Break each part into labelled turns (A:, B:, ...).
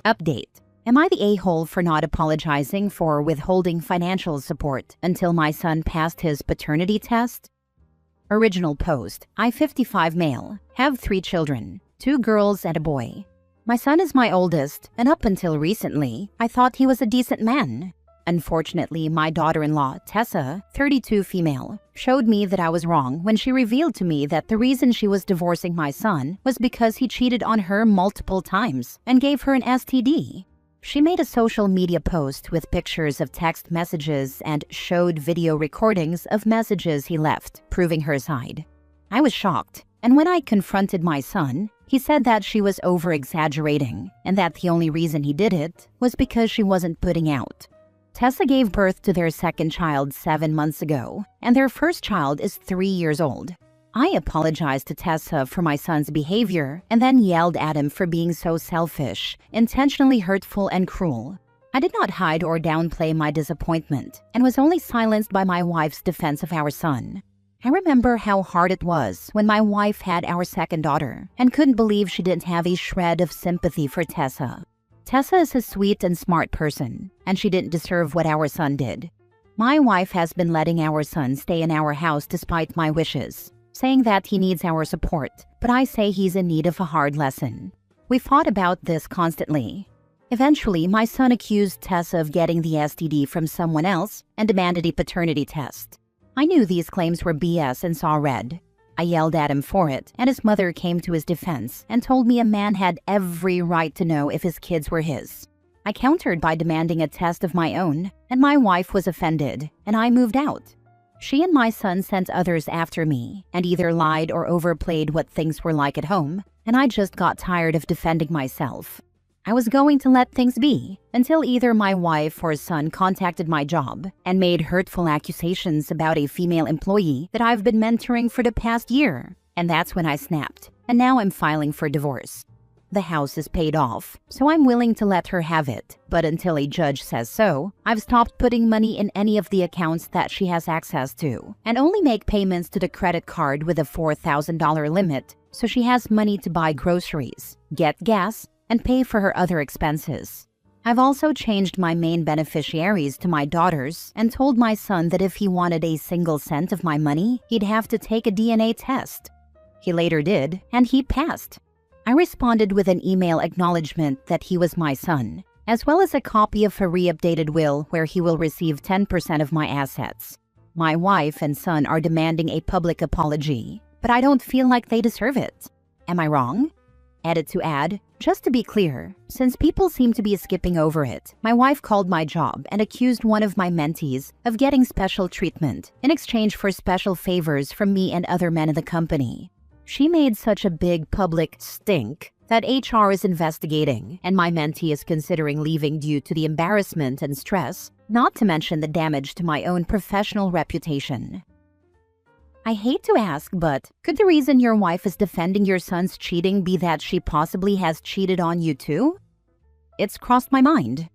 A: Update. Am I the a-hole for not apologizing for withholding financial support until my son passed his paternity test? Original post. I, 55 male, have 3 children, 2 girls and a boy. My son is my oldest, and up until recently, I thought he was a decent man. Unfortunately, my daughter-in-law, Tessa, 32 female, showed me that I was wrong when she revealed to me that the reason she was divorcing my son was because he cheated on her multiple times and gave her an STD. She made a social media post with pictures of text messages and showed video recordings of messages he left, proving her side. I was shocked, and when I confronted my son, he said that she was over-exaggerating and that the only reason he did it was because she wasn't putting out. Tessa gave birth to their second child 7 months ago, and their first child is 3 years old. I apologized to Tessa for my son's behavior and then yelled at him for being so selfish, intentionally hurtful and cruel. I did not hide or downplay my disappointment and was only silenced by my wife's defense of our son. I remember how hard it was when my wife had our second daughter and couldn't believe she didn't have a shred of sympathy for Tessa. Tessa is a sweet and smart person, and she didn't deserve what our son did. My wife has been letting our son stay in our house despite my wishes, saying that he needs our support, but I say he's in need of a hard lesson. We fought about this constantly. Eventually, my son accused Tessa of getting the STD from someone else and demanded a paternity test. I knew these claims were BS and saw red. I yelled at him for it, and his mother came to his defense and told me a man had every right to know if his kids were his. I countered by demanding a test of my own, and my wife was offended, and I moved out. She and my son sent others after me and either lied or overplayed what things were like at home, and I just got tired of defending myself. I was going to let things be until either my wife or son contacted my job and made hurtful accusations about a female employee that I've been mentoring for the past year, and that's when I snapped, and now I'm filing for divorce. The house is paid off, so I'm willing to let her have it, but until a judge says so, I've stopped putting money in any of the accounts that she has access to, and only make payments to the credit card with a $4,000 limit so she has money to buy groceries, get gas, and pay for her other expenses. I've also changed my main beneficiaries to my daughters and told my son that if he wanted a single cent of my money, he'd have to take a DNA test. He later did, and he passed. I responded with an email acknowledgement that he was my son, as well as a copy of a re-updated will where he will receive 10% of my assets. My wife and son are demanding a public apology, but I don't feel like they deserve it. Am I wrong? Edit to add, just to be clear, since people seem to be skipping over it, my wife called my job and accused one of my mentees of getting special treatment in exchange for special favors from me and other men in the company. She made such a big public stink that HR is investigating, and my mentee is considering leaving due to the embarrassment and stress, not to mention the damage to my own professional reputation. I hate to ask, but could the reason your wife is defending your son's cheating be that she possibly has cheated on you too? It's crossed my mind.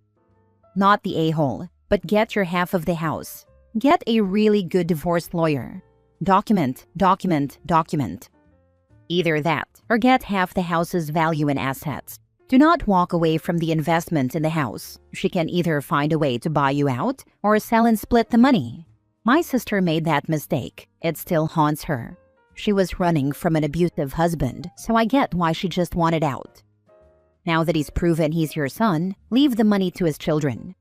A: Not the a-hole, but get your half of the house. Get a really good divorce lawyer. Document, document, document. Either that, or get half the house's value in assets. Do not walk away from the investment in the house. She can either find a way to buy you out, or sell and split the money. My sister made that mistake. It still haunts her. She was running from an abusive husband, so I get why she just wanted out. Now that he's proven he's your son, leave the money to his children.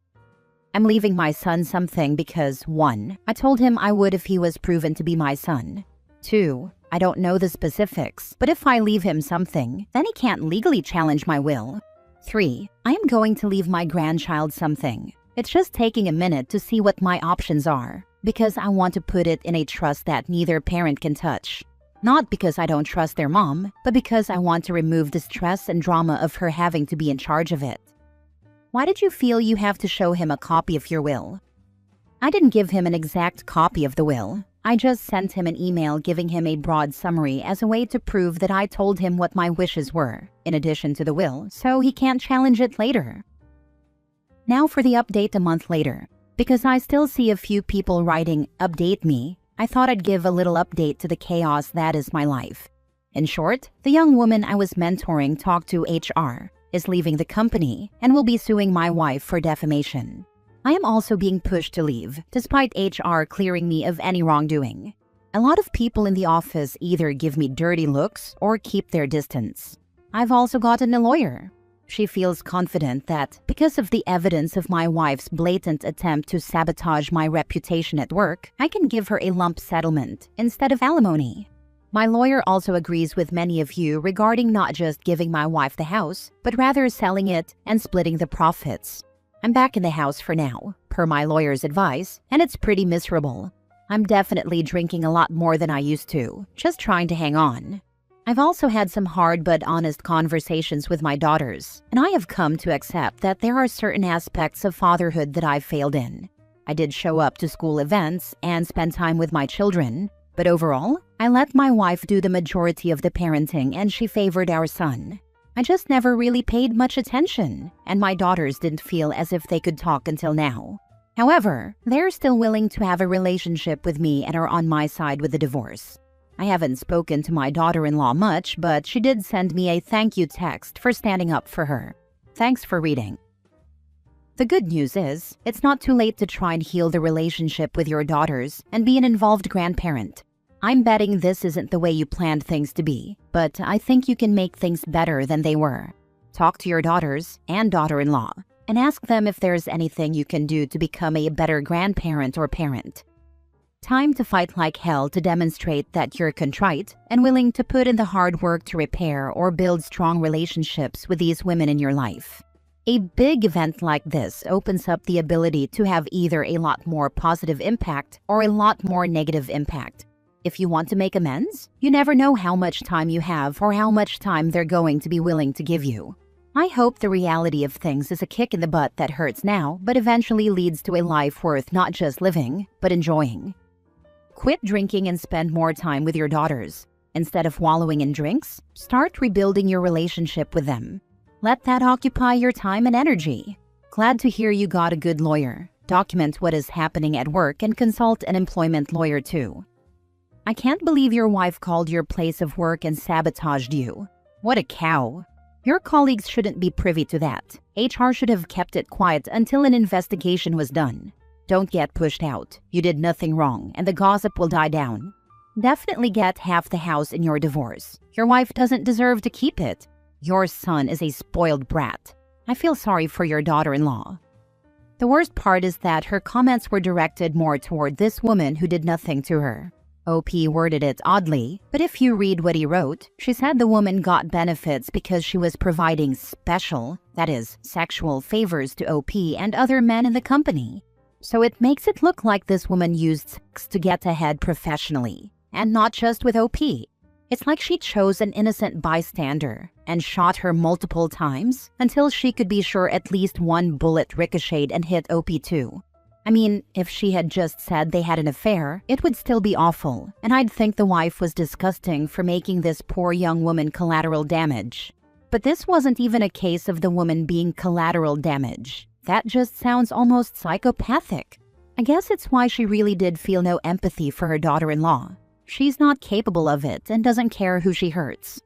A: I'm leaving my son something because 1. I told him I would if he was proven to be my son. 2. I don't know the specifics, but if I leave him something, then he can't legally challenge my will. 3. I am going to leave my grandchild something. It's just taking a minute to see what my options are, because I want to put it in a trust that neither parent can touch. Not because I don't trust their mom, but because I want to remove the stress and drama of her having to be in charge of it. Why did you feel you have to show him a copy of your will? I didn't give him an exact copy of the will. I just sent him an email giving him a broad summary as a way to prove that I told him what my wishes were, in addition to the will, so he can't challenge it later. Now for the update a month later. Because I still see a few people writing, "Update me," I thought I'd give a little update to the chaos that is my life. In short, the young woman I was mentoring talked to HR, is leaving the company and will be suing my wife for defamation. I am also being pushed to leave, despite HR clearing me of any wrongdoing. A lot of people in the office either give me dirty looks or keep their distance. I've also gotten a lawyer. She feels confident that because of the evidence of my wife's blatant attempt to sabotage my reputation at work, I can give her a lump settlement instead of alimony. My lawyer also agrees with many of you regarding not just giving my wife the house, but rather selling it and splitting the profits. I'm back in the house for now, per my lawyer's advice, and it's pretty miserable. I'm definitely drinking a lot more than I used to, just trying to hang on. I've also had some hard but honest conversations with my daughters, and I have come to accept that there are certain aspects of fatherhood that I've failed in. I did show up to school events and spend time with my children, but overall, I let my wife do the majority of the parenting and she favored our son. I just never really paid much attention, and my daughters didn't feel as if they could talk until now. However, they're still willing to have a relationship with me and are on my side with the divorce. I haven't spoken to my daughter-in-law much, but she did send me a thank you text for standing up for her. Thanks for reading. The good news is, it's not too late to try and heal the relationship with your daughters and be an involved grandparent. I'm betting this isn't the way you planned things to be, but I think you can make things better than they were. Talk to your daughters and daughter-in-law and ask them if there's anything you can do to become a better grandparent or parent. Time to fight like hell to demonstrate that you're contrite and willing to put in the hard work to repair or build strong relationships with these women in your life. A big event like this opens up the ability to have either a lot more positive impact or a lot more negative impact. If you want to make amends, you never know how much time you have or how much time they're going to be willing to give you. I hope the reality of things is a kick in the butt that hurts now, but eventually leads to a life worth not just living, but enjoying. Quit drinking and spend more time with your daughters. Instead of wallowing in drinks, start rebuilding your relationship with them. Let that occupy your time and energy. Glad to hear you got a good lawyer. Document what is happening at work and consult an employment lawyer too. I can't believe your wife called your place of work and sabotaged you. What a cow. Your colleagues shouldn't be privy to that. HR should have kept it quiet until an investigation was done. Don't get pushed out. You did nothing wrong, and the gossip will die down. Definitely get half the house in your divorce. Your wife doesn't deserve to keep it. Your son is a spoiled brat. I feel sorry for your daughter-in-law. The worst part is that her comments were directed more toward this woman who did nothing to her. OP worded it oddly, but if you read what he wrote, she said the woman got benefits because she was providing special, that is, sexual favors to OP and other men in the company. So it makes it look like this woman used sex to get ahead professionally, and not just with OP. It's like she chose an innocent bystander and shot her multiple times until she could be sure at least one bullet ricocheted and hit OP too. I mean, if she had just said they had an affair, it would still be awful, and I'd think the wife was disgusting for making this poor young woman collateral damage. But this wasn't even a case of the woman being collateral damage. That just sounds almost psychopathic. I guess it's why she really did feel no empathy for her daughter-in-law. She's not capable of it and doesn't care who she hurts.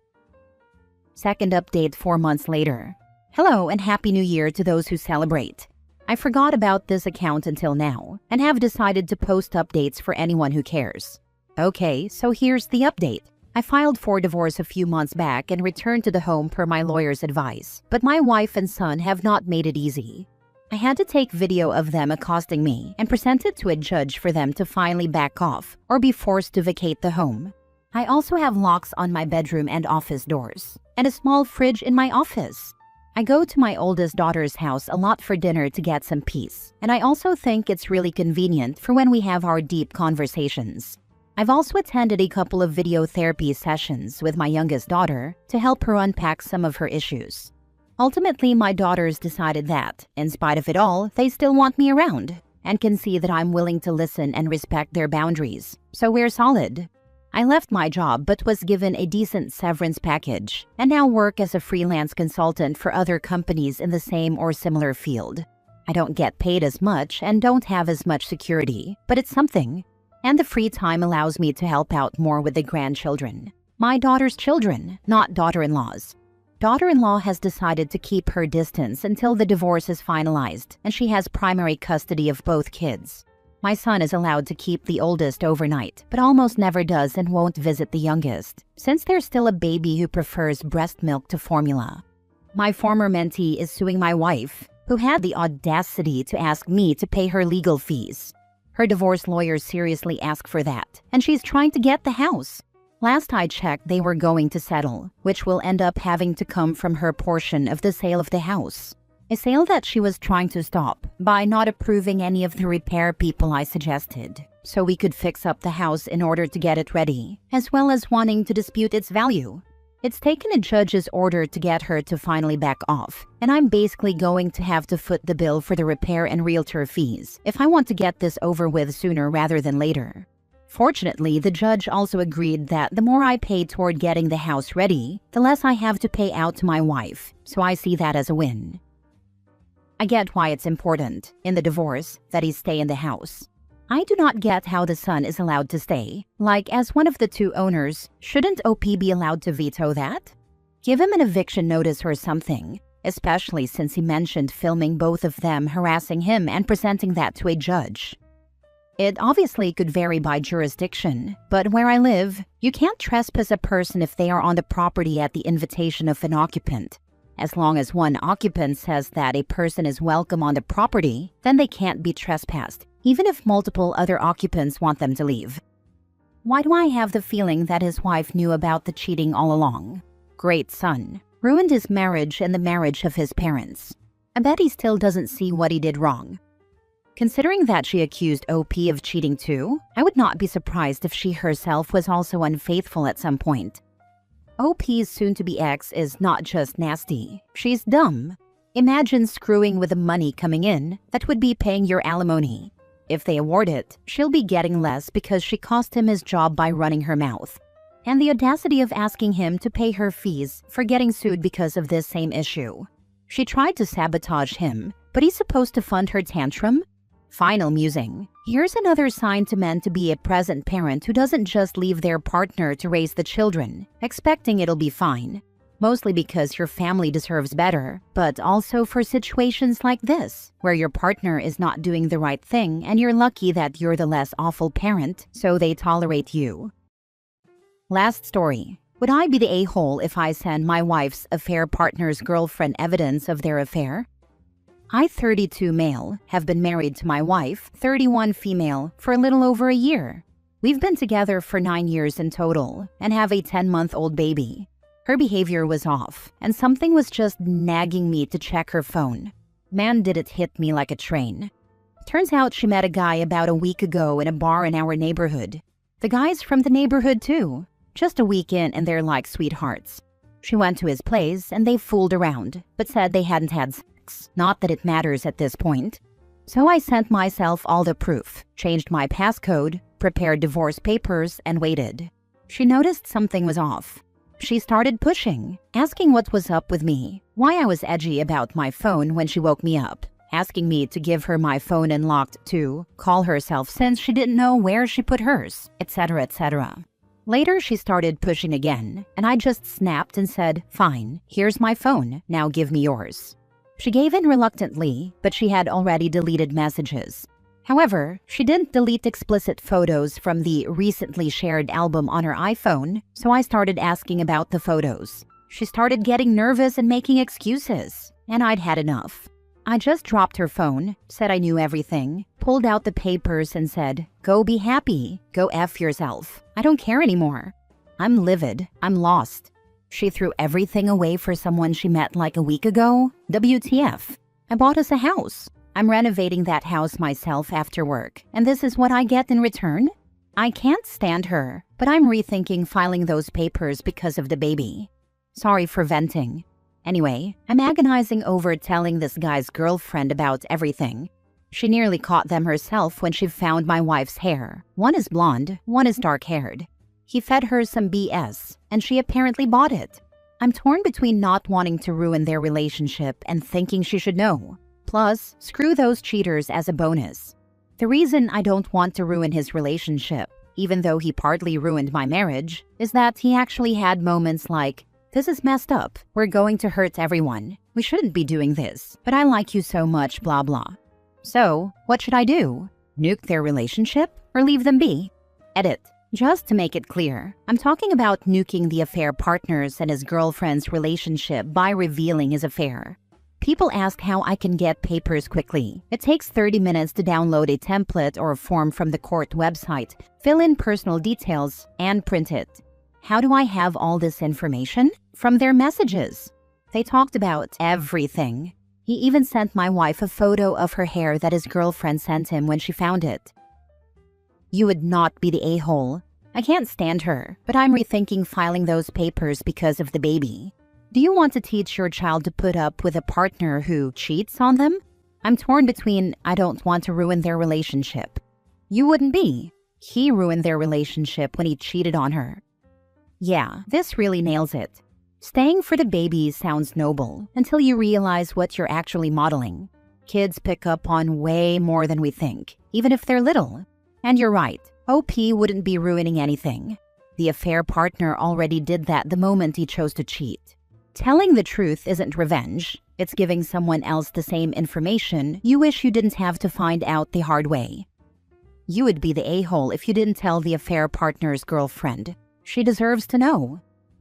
A: Second update 4 months later. Hello and Happy New Year to those who celebrate. I forgot about this account until now and have decided to post updates for anyone who cares. Okay, so here's the update. I filed for divorce a few months back and returned to the home per my lawyer's advice, but my wife and son have not made it easy. I had to take video of them accosting me and present it to a judge for them to finally back off or be forced to vacate the home. I also have locks on my bedroom and office doors, and a small fridge in my office. I go to my oldest daughter's house a lot for dinner to get some peace, and I also think it's really convenient for when we have our deep conversations. I've also attended a couple of video therapy sessions with my youngest daughter to help her unpack some of her issues. Ultimately, my daughters decided that, in spite of it all, they still want me around and can see that I'm willing to listen and respect their boundaries, so we're solid. I left my job but was given a decent severance package and now work as a freelance consultant for other companies in the same or similar field. I don't get paid as much and don't have as much security, but it's something. And the free time allows me to help out more with the grandchildren. My daughter's children, not daughter-in-laws. Daughter-in-law has decided to keep her distance until the divorce is finalized, and she has primary custody of both kids. My son is allowed to keep the oldest overnight, but almost never does and won't visit the youngest, since there's still a baby who prefers breast milk to formula. My former mentee is suing my wife, who had the audacity to ask me to pay her legal fees. Her divorce lawyers seriously ask for that, and she's trying to get the house. Last I checked, they were going to settle, which will end up having to come from her portion of the sale of the house. A sale that she was trying to stop by not approving any of the repair people I suggested, so we could fix up the house in order to get it ready, as well as wanting to dispute its value. It's taken a judge's order to get her to finally back off, and I'm basically going to have to foot the bill for the repair and realtor fees if I want to get this over with sooner rather than later. Fortunately, the judge also agreed that the more I pay toward getting the house ready, the less I have to pay out to my wife, so I see that as a win. I get why it's important, in the divorce, that he stay in the house. I do not get how the son is allowed to stay. Like, as one of the two owners, shouldn't OP be allowed to veto that? Give him an eviction notice or something, especially since he mentioned filming both of them harassing him and presenting that to a judge. It obviously could vary by jurisdiction, but where I live, you can't trespass a person if they are on the property at the invitation of an occupant. As long as one occupant says that a person is welcome on the property, then they can't be trespassed, even if multiple other occupants want them to leave. Why do I have the feeling that his wife knew about the cheating all along? Great son. Ruined his marriage and the marriage of his parents. I bet he still doesn't see what he did wrong. Considering that she accused OP of cheating too, I would not be surprised if she herself was also unfaithful at some point. OP's soon-to-be ex is not just nasty, she's dumb. Imagine screwing with the money coming in that would be paying your alimony. If they award it, she'll be getting less because she cost him his job by running her mouth. And the audacity of asking him to pay her fees for getting sued because of this same issue. She tried to sabotage him, but he's supposed to fund her tantrum? Final musing. Here's another sign to men to be a present parent who doesn't just leave their partner to raise the children, expecting it'll be fine. Mostly because your family deserves better, but also for situations like this, where your partner is not doing the right thing and you're lucky that you're the less awful parent, so they tolerate you. Last story. Would I be the a-hole if I send my wife's affair partner's girlfriend evidence of their affair? I, 32 male, have been married to my wife, 31 female, for a little over a year. We've been together for 9 years in total and have a 10-month-old baby. Her behavior was off, and something was just nagging me to check her phone. Man, did it hit me like a train. Turns out she met a guy about a week ago in a bar in our neighborhood. The guy's from the neighborhood too. Just a week in and they're like sweethearts. She went to his place and they fooled around, but said they hadn't had sex. Not that it matters at this point. So I sent myself all the proof, changed my passcode, prepared divorce papers, and waited. She noticed something was off. She started pushing, asking what was up with me, why I was edgy about my phone when she woke me up, asking me to give her my phone unlocked to call herself since she didn't know where she put hers, etc., etc. Later, she started pushing again, and I just snapped and said, "Fine, here's my phone, now give me yours." She gave in reluctantly, but she had already deleted messages. However, she didn't delete explicit photos from the recently shared album on her iPhone, so I started asking about the photos. She started getting nervous and making excuses, and I'd had enough. I just dropped her phone, said I knew everything, pulled out the papers and said, "Go be happy, go F yourself. I don't care anymore. I'm livid, I'm lost." She threw everything away for someone she met like a week ago? WTF. I bought us a house. I'm renovating that house myself after work, and this is what I get in return? I can't stand her, but I'm rethinking filing those papers because of the baby. Sorry for venting. Anyway, I'm agonizing over telling this guy's girlfriend about everything. She nearly caught them herself when she found my wife's hair. One is blonde, one is dark-haired. He fed her some BS, and she apparently bought it. I'm torn between not wanting to ruin their relationship and thinking she should know. Plus, screw those cheaters as a bonus. The reason I don't want to ruin his relationship, even though he partly ruined my marriage, is that he actually had moments like, This is messed up. We're going to hurt everyone. We shouldn't be doing this, but I like you so much, blah blah. So, what should I do? Nuke their relationship or leave them be? Edit. Just to make it clear, I'm talking about nuking the affair partner's and his girlfriend's relationship by revealing his affair. People ask how I can get papers quickly. It takes 30 minutes to download a template or a form from the court website, fill in personal details, and print it. How do I have all this information? From their messages. They talked about everything. He even sent my wife a photo of her hair that his girlfriend sent him when she found it. You would not be the a-hole. I can't stand her, but I'm rethinking filing those papers because of the baby. Do you want to teach your child to put up with a partner who cheats on them? I'm torn between I don't want to ruin their relationship. You wouldn't be. He ruined their relationship when he cheated on her. Yeah, this really nails it. Staying for the baby sounds noble until you realize what you're actually modeling. Kids pick up on way more than we think, even if they're little. And you're right, OP wouldn't be ruining anything. The affair partner already did that the moment he chose to cheat. Telling the truth isn't revenge. It's giving someone else the same information you wish you didn't have to find out the hard way. You would be the a-hole if you didn't tell the affair partner's girlfriend. She deserves to know.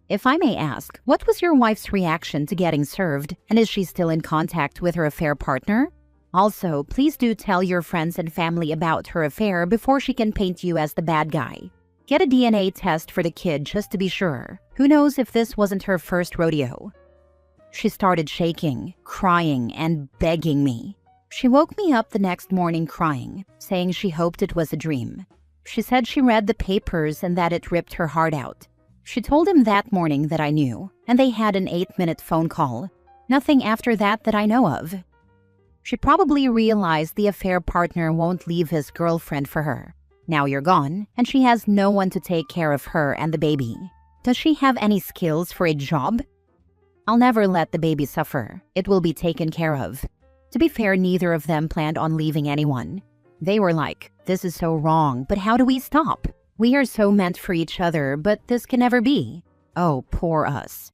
A: If I may ask, what was your wife's reaction to getting served, and is she still in contact with her affair partner? Also, please do tell your friends and family about her affair before she can paint you as the bad guy. Get a DNA test for the kid just to be sure. Who knows if this wasn't her first rodeo? She started shaking, crying, and begging me. She woke me up the next morning crying, saying she hoped it was a dream. She said she read the papers and that it ripped her heart out. She told him that morning that I knew, and they had an 8-minute phone call. Nothing after that I know of. She probably realized the affair partner won't leave his girlfriend for her. Now you're gone, and she has no one to take care of her and the baby. Does she have any skills for a job? I'll never let the baby suffer. It will be taken care of. To be fair, neither of them planned on leaving anyone. They were like, this is so wrong, but how do we stop? We are so meant for each other, but this can never be. Oh, poor us.